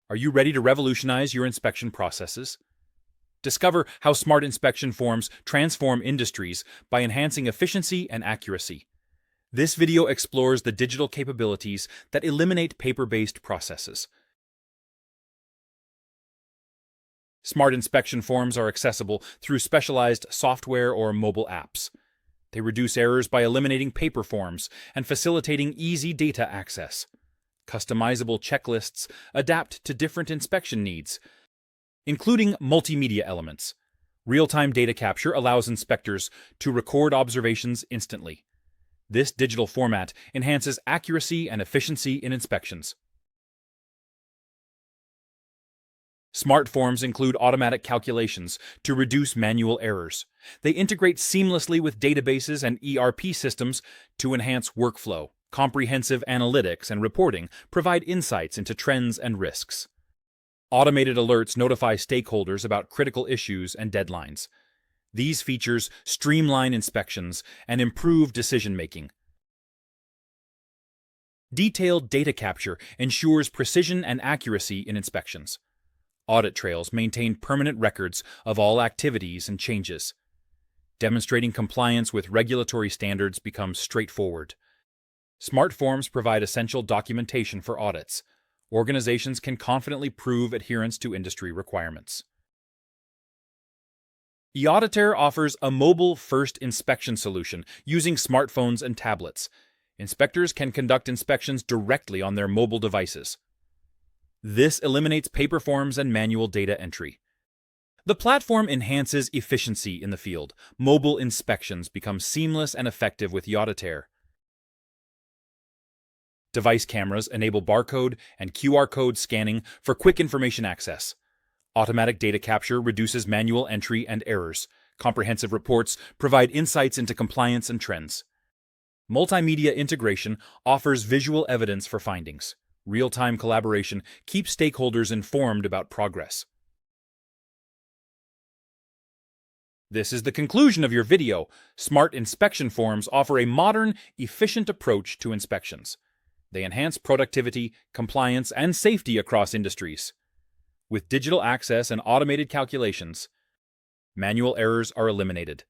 Are you ready to revolutionize your inspection processes? Discover how smart inspection forms transform industries by enhancing efficiency and accuracy. This video explores the digital capabilities that eliminate paper-based processes. Smart inspection forms are accessible through specialized software or mobile apps. They reduce errors by eliminating paper forms and facilitating easy data access. Customizable checklists adapt to different inspection needs, including multimedia elements. Real-time data capture allows inspectors to record observations instantly. This digital format enhances accuracy and efficiency in inspections. Smart forms include automatic calculations to reduce manual errors. They integrate seamlessly with databases and ERP systems to enhance workflow. Comprehensive analytics and reporting provide insights into trends and risks. Automated alerts notify stakeholders about critical issues and deadlines. These features streamline inspections and improve decision-making. Detailed data capture ensures precision and accuracy in inspections. Audit trails maintain permanent records of all activities and changes. Demonstrating compliance with regulatory standards becomes straightforward. Smart forms provide essential documentation for audits. Organizations can confidently prove adherence to industry requirements. eAuditor offers a mobile-first inspection solution using smartphones and tablets. Inspectors can conduct inspections directly on their mobile devices. This eliminates paper forms and manual data entry. The platform enhances efficiency in the field. Mobile inspections become seamless and effective with eAuditor. Device cameras enable barcode and QR code scanning for quick information access. Automatic data capture reduces manual entry and errors. Comprehensive reports provide insights into compliance and trends. Multimedia integration offers visual evidence for findings. Real-time collaboration keeps stakeholders informed about progress. This is the conclusion of your video. Smart inspection forms offer a modern, efficient approach to inspections. They enhance productivity, compliance, and safety across industries. With digital access and automated calculations, manual errors are eliminated.